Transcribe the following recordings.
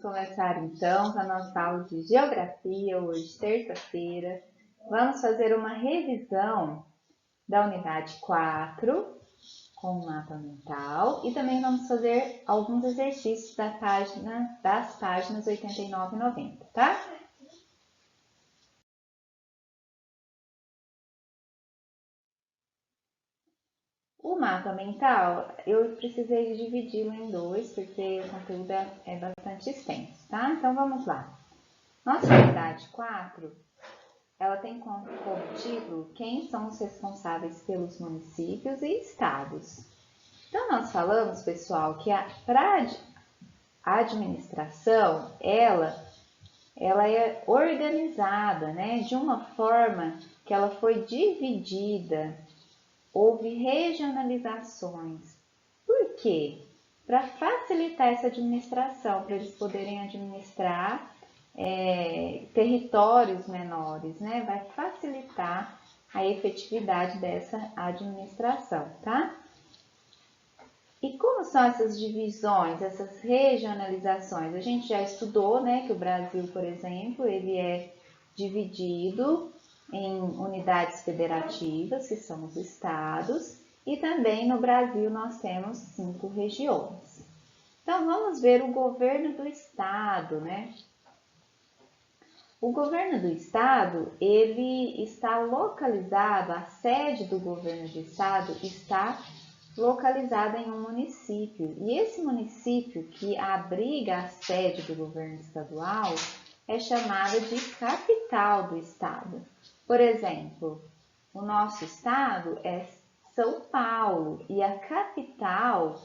começar então com a nossa aula de Geografia, hoje, terça-feira. Vamos fazer uma revisão da unidade 4, com o mapa mental, e também vamos fazer alguns exercícios das páginas 89 e 90, tá? O mapa mental, eu precisei dividi-lo em dois, porque o conteúdo é bastante extenso, tá? Então, vamos lá. Nossa unidade 4, ela tem como título quem são os responsáveis pelos municípios e estados. Então, nós falamos, pessoal, que para a administração, ela é organizada, né, de uma forma que ela foi dividida. Houve regionalizações. Por quê? Para facilitar essa administração, para eles poderem administrar territórios menores, né? Vai facilitar a efetividade dessa administração, tá? E como são essas divisões, essas regionalizações? A gente já estudou, né, que o Brasil, por exemplo, ele é dividido em unidades federativas, que são os estados, e também no Brasil nós temos 5 regiões. Então, vamos ver o governo do estado, né? O governo do estado, ele está localizado, a sede do governo do estado está localizada em um município. E esse município que abriga a sede do governo estadual é chamado de capital do estado. Por exemplo, o nosso estado é São Paulo e a capital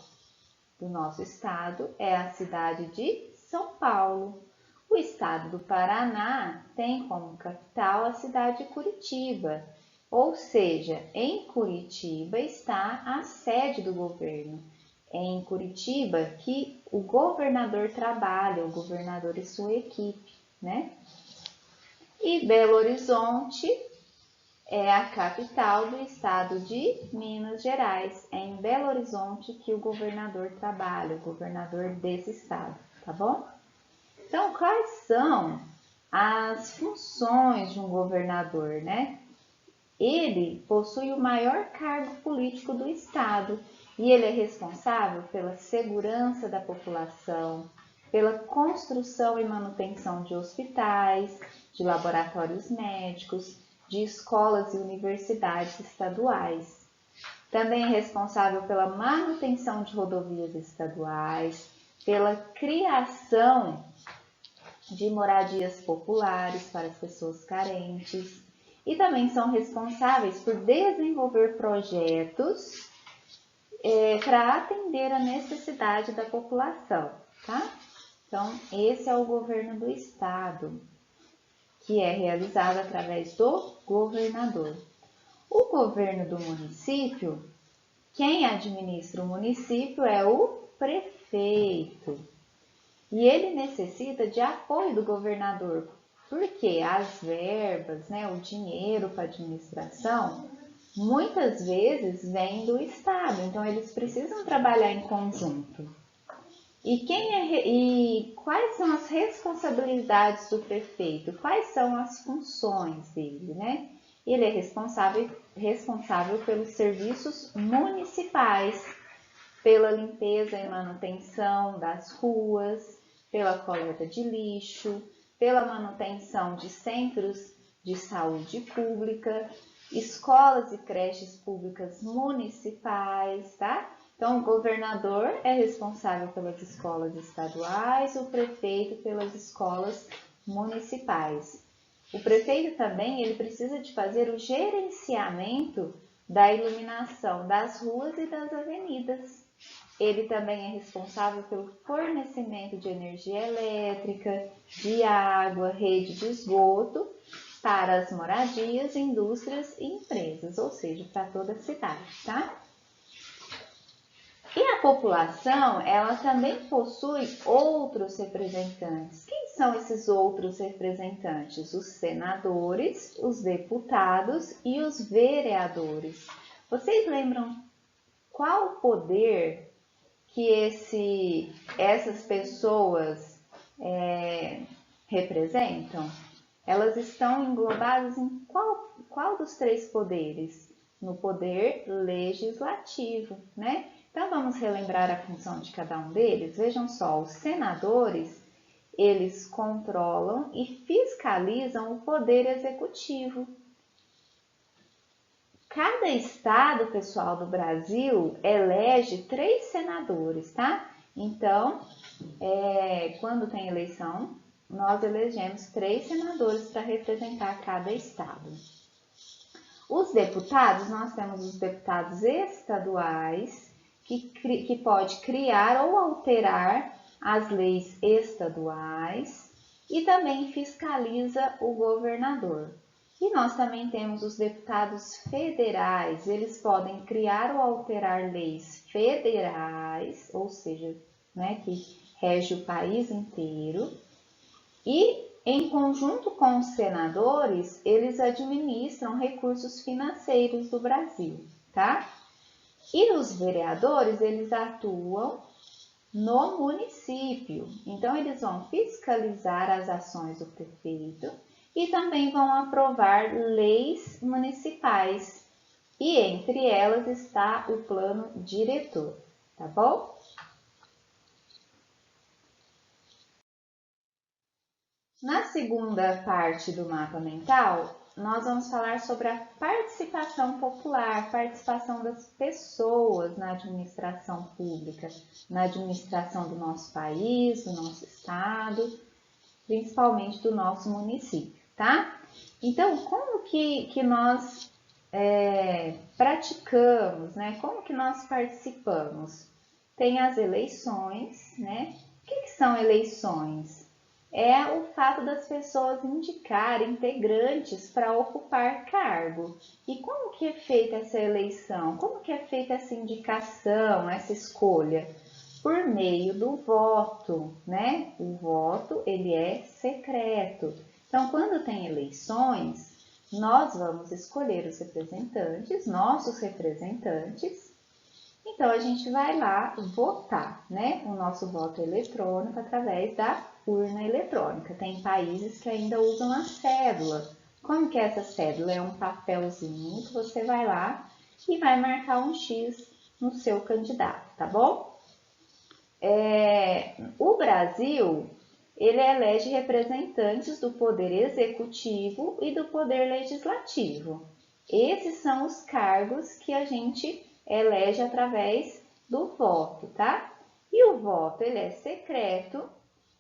do nosso estado é a cidade de São Paulo. O estado do Paraná tem como capital a cidade de Curitiba, ou seja, em Curitiba está a sede do governo. É em Curitiba que o governador trabalha, o governador e sua equipe, né? E Belo Horizonte é a capital do estado de Minas Gerais. É em Belo Horizonte que o governador trabalha, o governador desse estado, tá bom? Então, quais são as funções de um governador, né? Ele possui o maior cargo político do estado e ele é responsável pela segurança da população, pela construção e manutenção de hospitais, de laboratórios médicos, de escolas e universidades estaduais. Também é responsável pela manutenção de rodovias estaduais, pela criação de moradias populares para as pessoas carentes e também são responsáveis por desenvolver projetos para atender a necessidade da população, tá? Então, esse é o governo do estado, que é realizado através do governador. O governo do município, quem administra o município é o prefeito. E ele necessita de apoio do governador, porque as verbas, né, o dinheiro para a administração, muitas vezes vem do estado, então eles precisam trabalhar em conjunto. E quais são as responsabilidades do prefeito? Quais são as funções dele, né? Ele é responsável pelos serviços municipais, pela limpeza e manutenção das ruas, pela coleta de lixo, pela manutenção de centros de saúde pública, escolas e creches públicas municipais, tá? Então, o governador é responsável pelas escolas estaduais, o prefeito pelas escolas municipais. O prefeito também ele precisa de fazer o gerenciamento da iluminação das ruas e das avenidas. Ele também é responsável pelo fornecimento de energia elétrica, de água, rede de esgoto para as moradias, indústrias e empresas, ou seja, para toda a cidade, tá? E a população, ela também possui outros representantes. Quem são esses outros representantes? Os senadores, os deputados e os vereadores. Vocês lembram qual o poder que essas pessoas representam, elas estão englobadas em qual dos três poderes? No poder legislativo, né? Então, vamos relembrar a função de cada um deles? Vejam só, os senadores, eles controlam e fiscalizam o poder executivo. Cada estado, pessoal, do Brasil elege 3 senadores, tá? Então, quando tem eleição, nós elegemos 3 senadores para representar cada estado. Os deputados, nós temos os deputados estaduais, que pode criar ou alterar as leis estaduais e também fiscaliza o governador. E nós também temos os deputados federais, eles podem criar ou alterar leis federais, ou seja, né, que rege o país inteiro, e em conjunto com os senadores, eles administram recursos financeiros do Brasil, tá? E os vereadores, eles atuam no município, então eles vão fiscalizar as ações do prefeito e também vão aprovar leis municipais, e entre elas está o plano diretor, tá bom? Na segunda parte do mapa mental, nós vamos falar sobre a participação popular, participação das pessoas na administração pública, na administração do nosso país, do nosso estado, principalmente do nosso município, tá? Então, como que nós praticamos, né? Como que nós participamos? Tem as eleições, né? O que são eleições? É o fato das pessoas indicarem integrantes para ocupar cargo. E como que é feita essa eleição? Como que é feita essa indicação, essa escolha? Por meio do voto, né? O voto, ele é secreto. Então, quando tem eleições, nós vamos escolher os representantes, nossos representantes. Então, a gente vai lá votar, né? O nosso voto eletrônico através da urna eletrônica. Tem países que ainda usam a cédula. Como que é essa cédula? É um papelzinho que você vai lá e vai marcar um X no seu candidato, tá bom? O Brasil, ele elege representantes do poder executivo e do poder legislativo. Esses são os cargos que a gente elege através do voto, tá? E o voto, ele é secreto,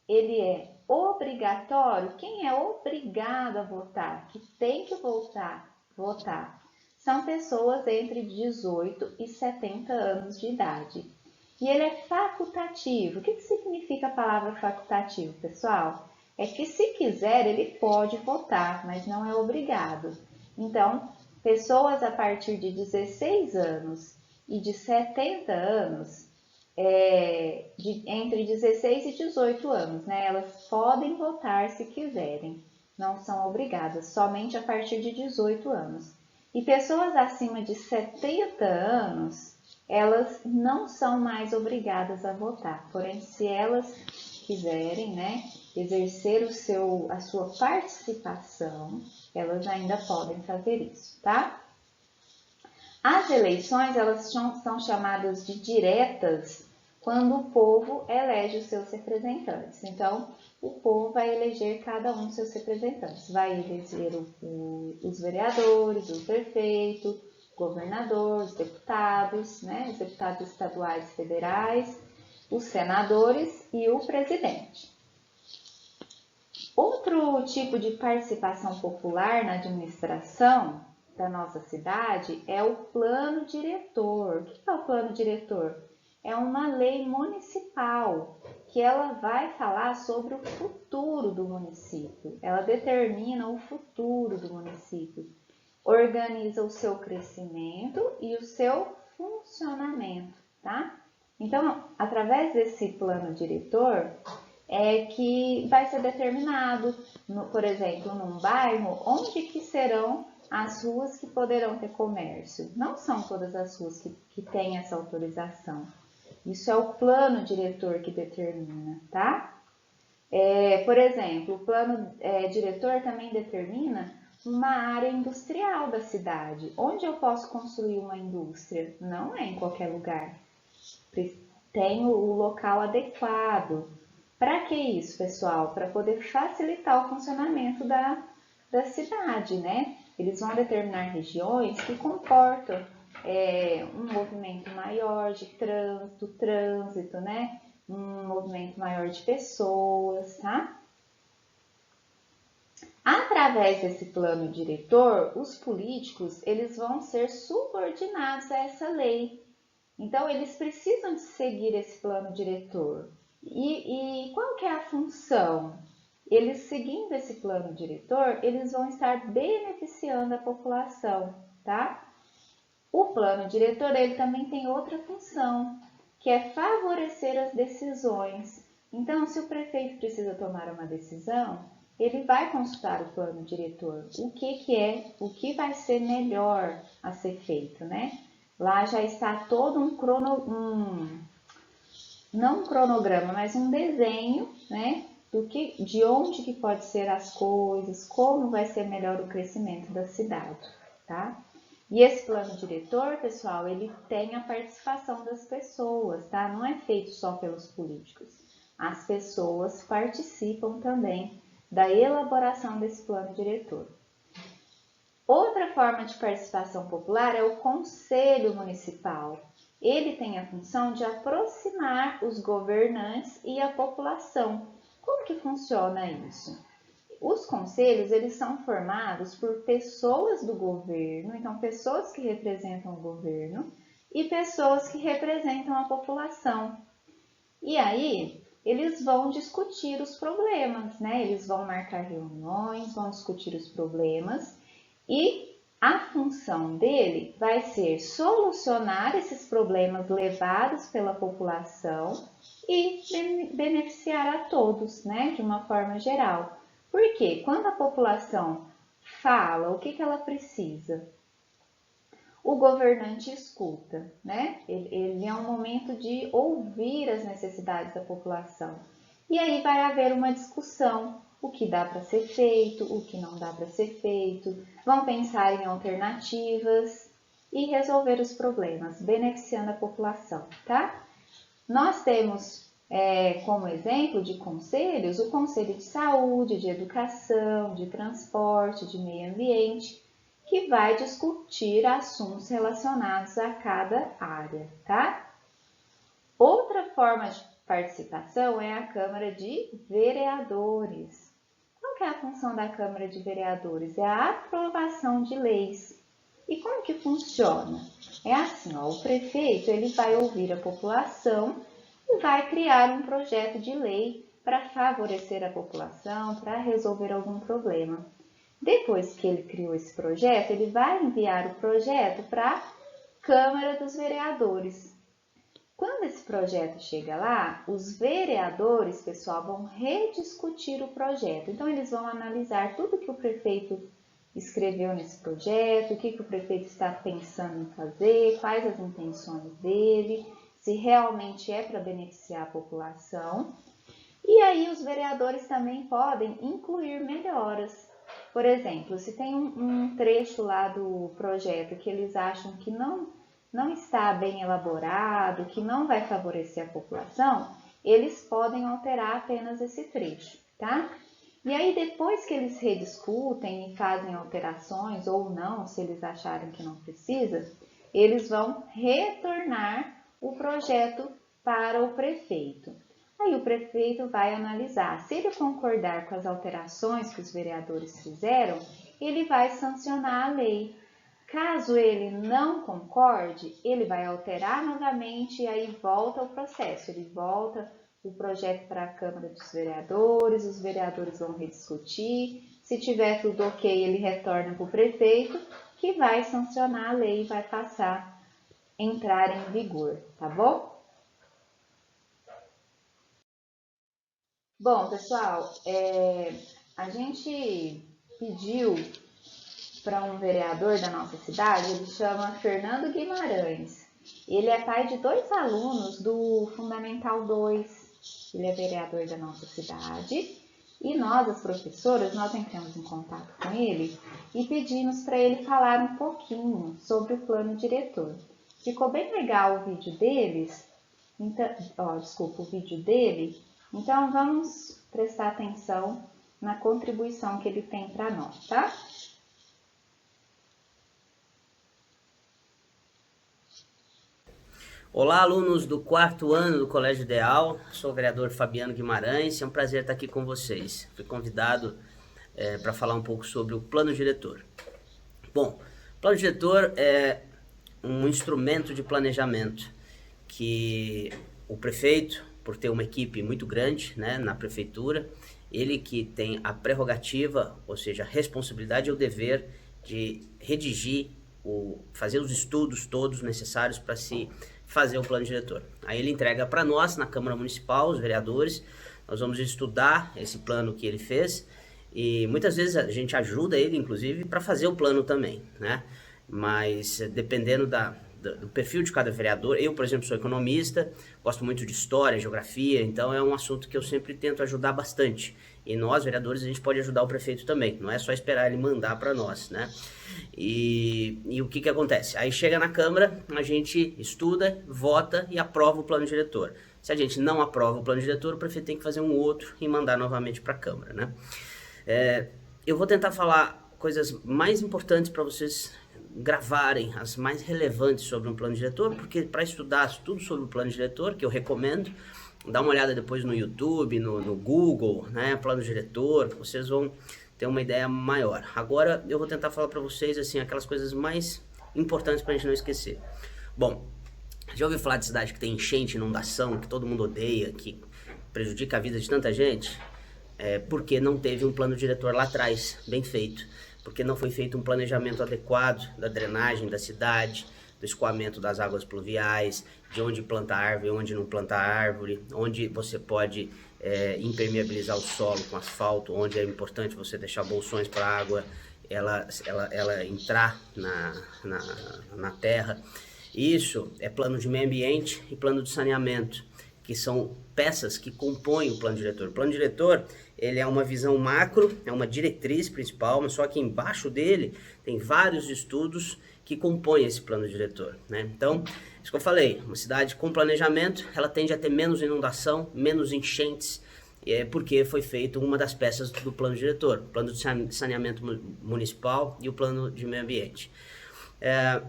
ele é obrigatório. Quem é obrigado a votar, que tem que votar, são pessoas entre 18 e 70 anos de idade. E ele é facultativo. O que significa a palavra facultativo, pessoal? É que se quiser, ele pode votar, mas não é obrigado. Então, pessoas a partir de 16 anos e de 70 anos, entre 16 e 18 anos, né? Elas podem votar se quiserem, não são obrigadas, somente a partir de 18 anos. E pessoas acima de 70 anos, elas não são mais obrigadas a votar, porém, se elas quiserem, né, exercer a sua participação, elas ainda podem fazer isso, tá? As eleições, elas são chamadas de diretas quando o povo elege os seus representantes. Então, o povo vai eleger cada um dos seus representantes. Vai eleger os vereadores, o prefeito, o governador, os deputados, né? Os deputados estaduais e federais, os senadores e o presidente. Outro tipo de participação popular na administração da nossa cidade é o plano diretor. O que é o plano diretor? É uma lei municipal que ela vai falar sobre o futuro do município. Ela determina o futuro do município, organiza o seu crescimento e o seu funcionamento, tá? Então, através desse plano diretor, é que vai ser determinado, por exemplo, num bairro, onde que serão as ruas que poderão ter comércio. Não são todas as ruas que têm essa autorização. Isso é o plano diretor que determina, tá? Por exemplo, o plano diretor também determina uma área industrial da cidade. Onde eu posso construir uma indústria? Não é em qualquer lugar. Tem o local adequado. Para que isso, pessoal? Para poder facilitar o funcionamento da cidade, né? Eles vão determinar regiões que comportam um movimento maior de trânsito, né? Um movimento maior de pessoas, tá? Através desse plano diretor, os políticos eles vão ser subordinados a essa lei. Então, eles precisam de seguir esse plano diretor. E qual que é a função? Eles seguindo esse plano diretor, eles vão estar beneficiando a população, tá? O plano diretor ele também tem outra função, que é favorecer as decisões. Então, se o prefeito precisa tomar uma decisão, ele vai consultar o plano diretor. O que vai ser melhor a ser feito, né? Lá já está todo não um cronograma, mas um desenho, né? De onde que pode ser as coisas, como vai ser melhor o crescimento da cidade, tá? E esse plano diretor, pessoal, ele tem a participação das pessoas, tá? Não é feito só pelos políticos. As pessoas participam também da elaboração desse plano diretor. Outra forma de participação popular é o Conselho Municipal. Ele tem a função de aproximar os governantes e a população. Como que funciona isso? Os conselhos, eles são formados por pessoas do governo, então pessoas que representam o governo e pessoas que representam a população. E aí, eles vão discutir os problemas, né? Eles vão marcar reuniões, vão discutir os problemas e a função dele vai ser solucionar esses problemas levados pela população e beneficiar a todos, né? De uma forma geral. Porque quando a população fala o que ela precisa, o governante escuta, né? Ele é um momento de ouvir as necessidades da população. E aí vai haver uma discussão, o que dá para ser feito, o que não dá para ser feito, vão pensar em alternativas e resolver os problemas, beneficiando a população, tá? Nós temos como exemplo de conselhos o Conselho de Saúde, de Educação, de Transporte, de Meio Ambiente, que vai discutir assuntos relacionados a cada área, tá? Outra forma de participação é a Câmara de Vereadores. Qual que é a função da Câmara de Vereadores? É a aprovação de leis. E como que funciona? É assim, ó, o prefeito ele vai ouvir a população e vai criar um projeto de lei para favorecer a população, para resolver algum problema. Depois que ele criou esse projeto, ele vai enviar o projeto para a Câmara dos Vereadores. Quando esse projeto chega lá, os vereadores, pessoal, vão rediscutir o projeto. Então, eles vão analisar tudo que o prefeito escreveu nesse projeto, o que o prefeito está pensando em fazer, quais as intenções dele, se realmente é para beneficiar a população. E aí os vereadores também podem incluir melhoras. Por exemplo, se tem um trecho lá do projeto que eles acham que não está bem elaborado, que não vai favorecer a população, eles podem alterar apenas esse trecho, tá? E aí depois que eles rediscutem e fazem alterações ou não, se eles acharem que não precisa, eles vão retornar o projeto para o prefeito. Aí o prefeito vai analisar. Se ele concordar com as alterações que os vereadores fizeram, ele vai sancionar a lei. Caso ele não concorde, ele vai alterar novamente e aí volta o processo. Ele volta o projeto para a Câmara dos Vereadores, os vereadores vão rediscutir. Se tiver tudo ok, ele retorna para o prefeito, que vai sancionar a lei e vai entrar em vigor, tá bom? Bom, pessoal, a gente pediu para um vereador da nossa cidade, ele chama Fernando Guimarães. Ele é pai de 2 alunos do Fundamental 2. Ele é vereador da nossa cidade E nós, as professoras, nós entramos em contato com ele e pedimos para ele falar um pouquinho sobre o plano diretor. Ficou bem legal o vídeo deles, então, o vídeo dele. Então vamos prestar atenção na contribuição que ele tem para nós, tá? Olá, alunos do 4º ano do Colégio Ideal, sou o vereador Fabiano Guimarães, é um prazer estar aqui com vocês. Fui convidado para falar um pouco sobre o plano diretor. Bom, o plano diretor é um instrumento de planejamento que o prefeito, por ter uma equipe muito grande, né, na prefeitura, ele que tem a prerrogativa, ou seja, a responsabilidade e o dever de redigir, fazer os estudos todos necessários para se fazer o plano diretor. Aí ele entrega para nós, na Câmara Municipal, os vereadores, nós vamos estudar esse plano que ele fez e muitas vezes a gente ajuda ele, inclusive, para fazer o plano também, né? Mas dependendo do perfil de cada vereador, eu, por exemplo, sou economista, gosto muito de história, geografia, então é um assunto que eu sempre tento ajudar bastante. E nós, vereadores, a gente pode ajudar o prefeito também, não é só esperar ele mandar para nós, né? E o que acontece? Aí chega na Câmara, a gente estuda, vota e aprova o plano diretor. Se a gente não aprova o plano diretor, o prefeito tem que fazer um outro e mandar novamente para a Câmara, né? Eu vou tentar falar coisas mais importantes para vocês gravarem, as mais relevantes sobre um plano diretor, porque para estudar tudo sobre o plano diretor, que eu recomendo, dá uma olhada depois no YouTube, no Google, né, plano diretor, vocês vão ter uma ideia maior. Agora eu vou tentar falar para vocês assim aquelas coisas mais importantes para a gente não esquecer. Bom, já ouviu falar de cidade que tem enchente, inundação, que todo mundo odeia, que prejudica a vida de tanta gente? Porque não teve um plano diretor lá atrás, bem feito. Porque não foi feito um planejamento adequado da drenagem da cidade, do escoamento das águas pluviais, de onde plantar árvore, onde não plantar árvore, onde você pode impermeabilizar o solo com asfalto, onde é importante você deixar bolsões para a água ela entrar na terra. Isso é plano de meio ambiente e plano de saneamento, que são peças que compõem o plano diretor. O plano diretor, ele é uma visão macro, é uma diretriz principal, mas só que embaixo dele tem vários estudos que compõem esse plano diretor, né? Então, isso que eu falei, uma cidade com planejamento, ela tende a ter menos inundação, menos enchentes, porque foi feito uma das peças do plano diretor, o plano de saneamento municipal e o plano de meio ambiente.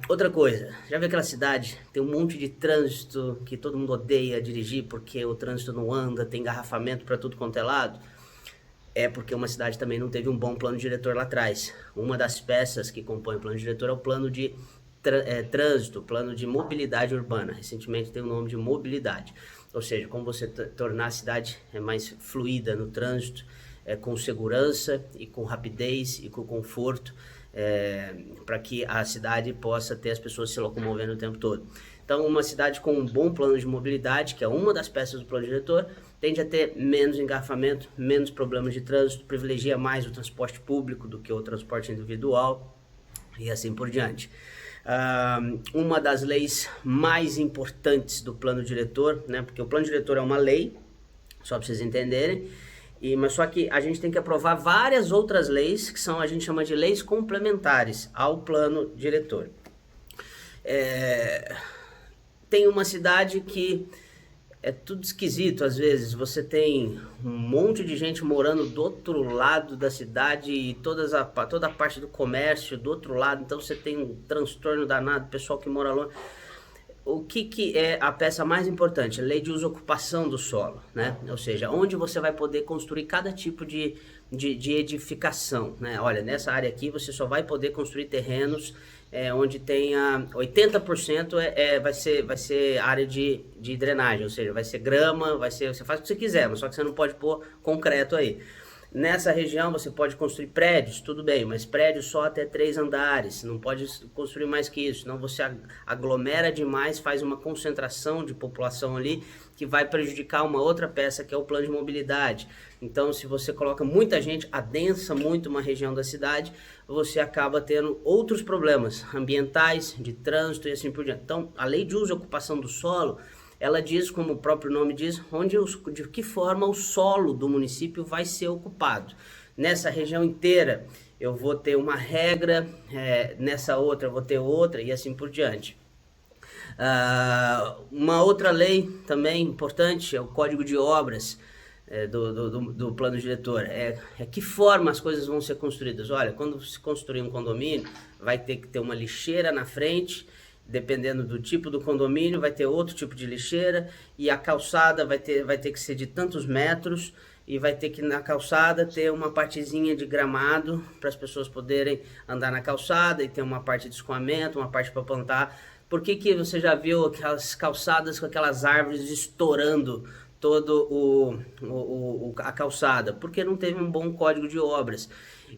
Outra coisa, já viu aquela cidade, tem um monte de trânsito que todo mundo odeia dirigir porque o trânsito não anda, tem engarrafamento para tudo quanto é lado? É porque uma cidade também não teve um bom plano diretor lá atrás. Uma das peças que compõe o plano diretor é o plano de trânsito, plano de mobilidade urbana. Recentemente tem o nome de mobilidade, ou seja, como você tornar a cidade mais fluida no trânsito, com segurança e com rapidez e com conforto, para que a cidade possa ter as pessoas se locomovendo o tempo todo. Então, uma cidade com um bom plano de mobilidade, que é uma das peças do plano diretor, tende a ter menos engarrafamento, menos problemas de trânsito, privilegia mais o transporte público do que o transporte individual e assim por diante. Uma das leis mais importantes do plano diretor, né, porque o plano diretor é uma lei, só para vocês entenderem, mas só que a gente tem que aprovar várias outras leis que a gente chama de leis complementares ao plano diretor. Tem uma cidade que é tudo esquisito, às vezes você tem um monte de gente morando do outro lado da cidade e toda a parte do comércio do outro lado, então você tem um transtorno danado, pessoal que mora longe. O que é a peça mais importante? A lei de uso e ocupação do solo, né? Ou seja, onde você vai poder construir cada tipo de edificação, né? Olha, nessa área aqui você só vai poder construir terrenos onde tenha 80% vai ser área de drenagem, ou seja, vai ser grama, você faz o que você quiser, mas só que você não pode pôr concreto aí. Nessa região você pode construir prédios, tudo bem, mas prédios só até 3 andares, não pode construir mais que isso, senão você aglomera demais, faz uma concentração de população ali que vai prejudicar uma outra peça que é o plano de mobilidade. Então, se você coloca muita gente, adensa muito uma região da cidade, você acaba tendo outros problemas ambientais, de trânsito e assim por diante. Então, a lei de uso e ocupação do solo ela diz, como o próprio nome diz, de que forma o solo do município vai ser ocupado. Nessa região inteira eu vou ter uma regra, nessa outra eu vou ter outra e assim por diante. Uma outra lei também importante é o Código de Obras do plano diretor. Que forma as coisas vão ser construídas. Olha, quando se construir um condomínio, vai ter que ter uma lixeira na frente, dependendo do tipo do condomínio, vai ter outro tipo de lixeira, e a calçada vai ter que ser de tantos metros, e vai ter que na calçada ter uma partezinha de gramado para as pessoas poderem andar na calçada, e ter uma parte de escoamento, uma parte para plantar. Por que você já viu aquelas calçadas com aquelas árvores estourando todo a calçada? Porque não teve um bom código de obras.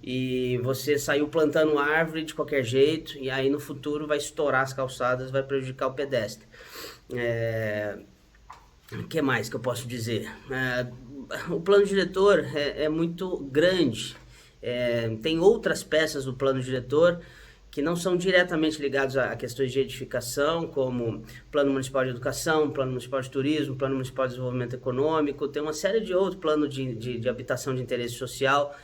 E você saiu plantando árvore de qualquer jeito, e aí no futuro vai estourar as calçadas, vai prejudicar o pedestre. O que mais que eu posso dizer? O plano diretor é muito grande. Tem outras peças do plano diretor que não são diretamente ligados a questões de edificação, como Plano Municipal de Educação, Plano Municipal de Turismo, Plano Municipal de Desenvolvimento Econômico, tem uma série de outros planos de habitação de interesse social.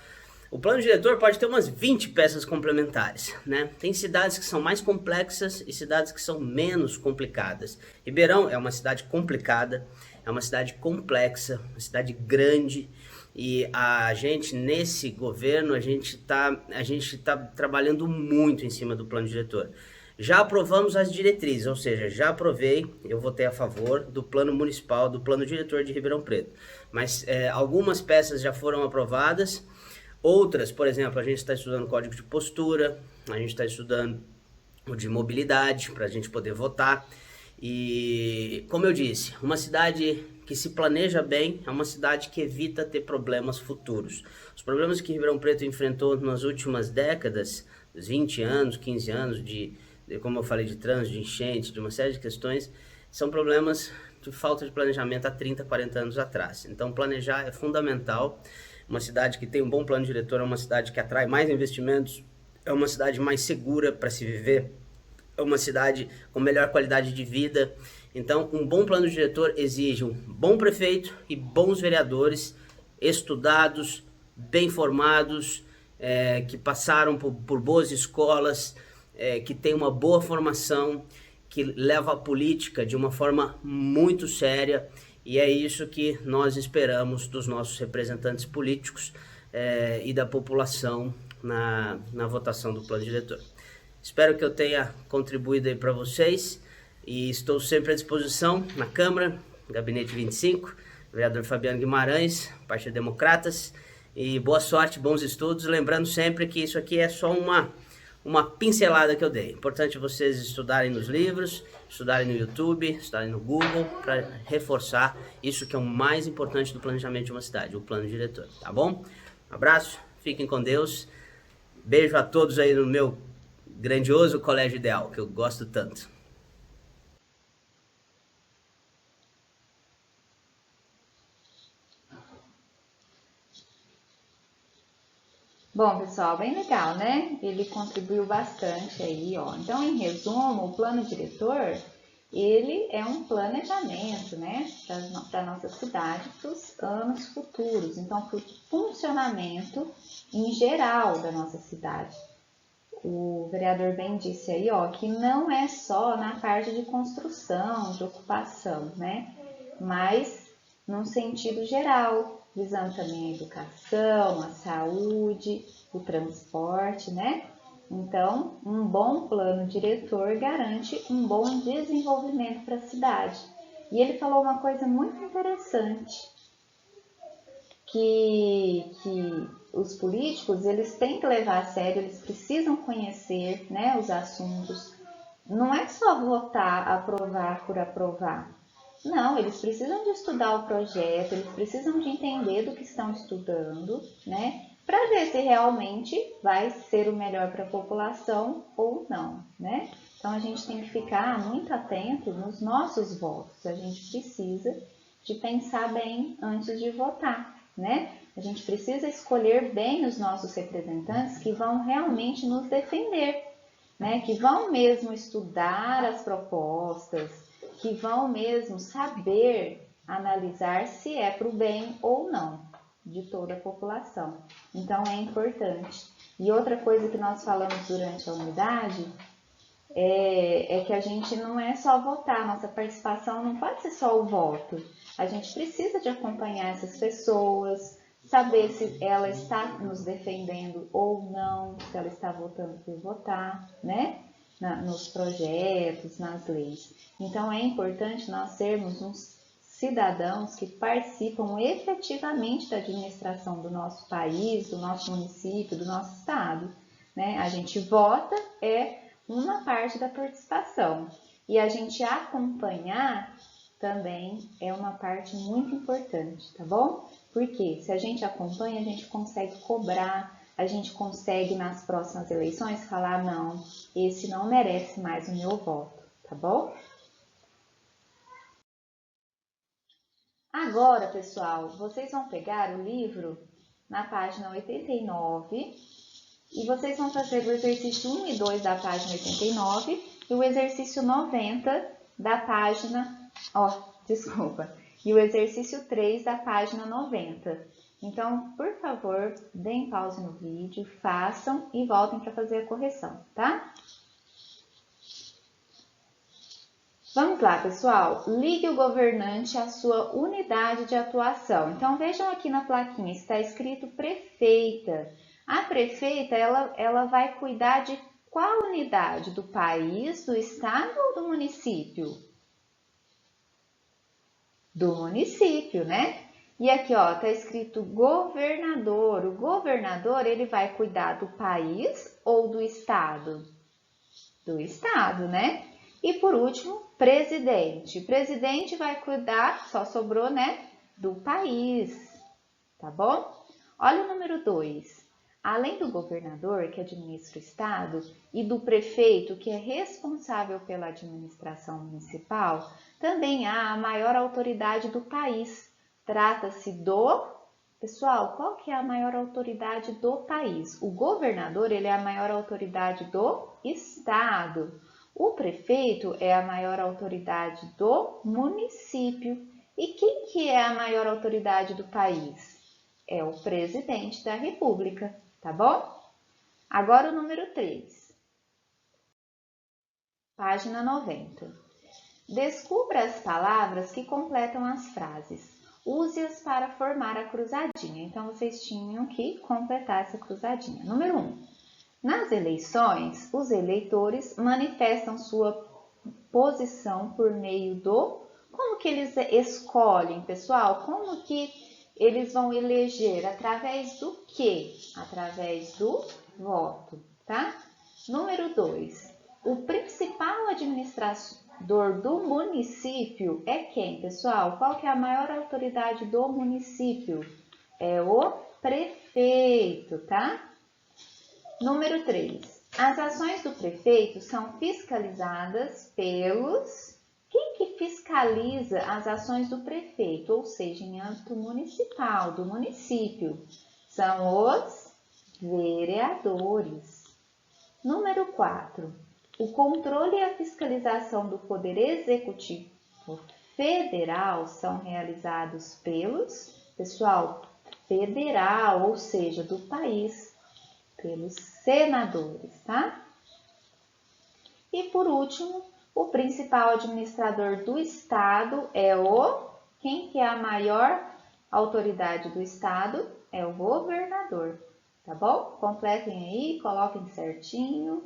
O plano diretor pode ter umas 20 peças complementares, né? Tem cidades que são mais complexas e cidades que são menos complicadas. Ribeirão é uma cidade complicada, é uma cidade complexa, uma cidade grande, e a gente, nesse governo, a gente tá trabalhando muito em cima do plano diretor. Já aprovamos as diretrizes, ou seja, já aprovei, eu votei a favor do plano municipal, do plano diretor de Ribeirão Preto. Mas algumas peças já foram aprovadas, outras, por exemplo, a gente está estudando código de postura, a gente está estudando o de mobilidade, para a gente poder votar. E, como eu disse, uma cidade que se planeja bem é uma cidade que evita ter problemas futuros. Os problemas que Ribeirão Preto enfrentou nas últimas décadas, 20 anos, 15 anos, como eu falei, de trânsito, de enchente, de uma série de questões, são problemas de falta de planejamento há 30, 40 anos atrás. Então, planejar é fundamental. Uma cidade que tem um bom plano diretor é uma cidade que atrai mais investimentos, é uma cidade mais segura para se viver, é uma cidade com melhor qualidade de vida. Então, um bom plano diretor exige um bom prefeito e bons vereadores estudados, bem formados, que passaram por boas escolas, que têm uma boa formação, que levam a política de uma forma muito séria. E é isso que nós esperamos dos nossos representantes políticos e da população na votação do plano diretor. Espero que eu tenha contribuído aí para vocês, e estou sempre à disposição na Câmara, Gabinete 25, vereador Fabiano Guimarães, Partido Democratas, e boa sorte, bons estudos, lembrando sempre que isso aqui é só uma pincelada que eu dei. Importante vocês estudarem nos livros, estudarem no YouTube, estudarem no Google, para reforçar isso que é o mais importante do planejamento de uma cidade, o plano diretor, tá bom? Um abraço, fiquem com Deus, beijo a todos aí no meu grandioso Colégio Ideal, que eu gosto tanto. Bom, pessoal, bem legal, né? Ele contribuiu bastante aí, ó. Então, em resumo, o plano diretor, ele é um planejamento, né, para a nossa cidade, para os anos futuros. Então, para o funcionamento em geral da nossa cidade. O vereador bem disse aí, ó, que não é só na parte de construção, de ocupação, né? Mas num sentido geral, visando também a educação, a saúde, o transporte, né? Então, um bom plano diretor garante um bom desenvolvimento para a cidade. E ele falou uma coisa muito interessante, que os políticos, eles têm que levar a sério, eles precisam conhecer, né, os assuntos. Não é só votar, aprovar por aprovar. Não, eles precisam de estudar o projeto, eles precisam de entender do que estão estudando, né, para ver se realmente vai ser o melhor para a população ou não, né? Então, a gente tem que ficar muito atento nos nossos votos. A gente precisa de pensar bem antes de votar, né? A gente precisa escolher bem os nossos representantes que vão realmente nos defender, né? Que vão mesmo estudar as propostas, que vão mesmo saber analisar se é para o bem ou não de toda a população. Então, é importante. E outra coisa que nós falamos durante a unidade é que a gente não é só votar, nossa participação não pode ser só o voto. A gente precisa de acompanhar essas pessoas, saber se ela está nos defendendo ou não, se ela está votando por votar, né? Nos projetos, nas leis. Então, é importante nós sermos uns cidadãos que participam efetivamente da administração do nosso país, do nosso município, do nosso estado, né? A gente vota, uma parte da participação. E a gente acompanhar também é uma parte muito importante, tá bom? Porque se a gente acompanha, a gente consegue cobrar, a gente consegue nas próximas eleições falar, não, esse não merece mais o meu voto, tá bom? Agora, pessoal, vocês vão pegar o livro na página 89 e vocês vão fazer o exercício 1 e 2 da página 89 e o exercício 90 da página, e o exercício 3 da página 90. Então, por favor, deem pause no vídeo, façam e voltem para fazer a correção, tá? Vamos lá, pessoal. Ligue o governante à sua unidade de atuação. Então, vejam aqui na plaquinha, está escrito prefeita. A prefeita, ela vai cuidar de qual unidade? Do país, do estado ou do município? Do município, né? E aqui, ó, tá escrito governador. O governador, ele vai cuidar do país ou do estado? Do estado, né? E por último, presidente. Presidente vai cuidar, só sobrou, né? Do país, tá bom? Olha o número 2. Além do governador, que administra o estado, e do prefeito, que é responsável pela administração municipal, também há a maior autoridade do país. Trata-se do... Pessoal, qual que é a maior autoridade do país? O governador, ele é a maior autoridade do estado. O prefeito é a maior autoridade do município. E quem que é a maior autoridade do país? É o presidente da República, tá bom? Agora o número 3. Página 90. Descubra as palavras que completam as frases. Use-as para formar a cruzadinha. Então, vocês tinham que completar essa cruzadinha. Número 1. Nas eleições, os eleitores manifestam sua posição por meio do... Como que eles escolhem, pessoal? Como que eles vão eleger? Através do quê? Através do voto, tá? Número 2. O principal administrador do município é quem, pessoal? Qual que é a maior autoridade do município? É o prefeito, tá? Número 3. As ações do prefeito são fiscalizadas pelos... Quem que fiscaliza as ações do prefeito? Ou seja, em âmbito municipal, do município. São os vereadores. Número 4. O controle e a fiscalização do Poder Executivo Federal são realizados pelos... Pessoal, federal, ou seja, do país. Pelos senadores, tá? E por último, o principal administrador do estado é o... Quem que é a maior autoridade do estado? É o governador, tá bom? Completem aí, coloquem certinho.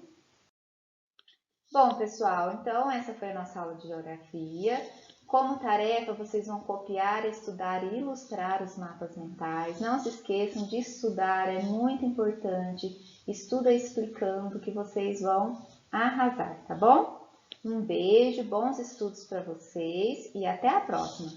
Bom, pessoal, então essa foi a nossa aula de geografia. Como tarefa, vocês vão copiar, estudar e ilustrar os mapas mentais. Não se esqueçam de estudar, é muito importante. Estuda explicando que vocês vão arrasar, tá bom? Um beijo, bons estudos para vocês e até a próxima!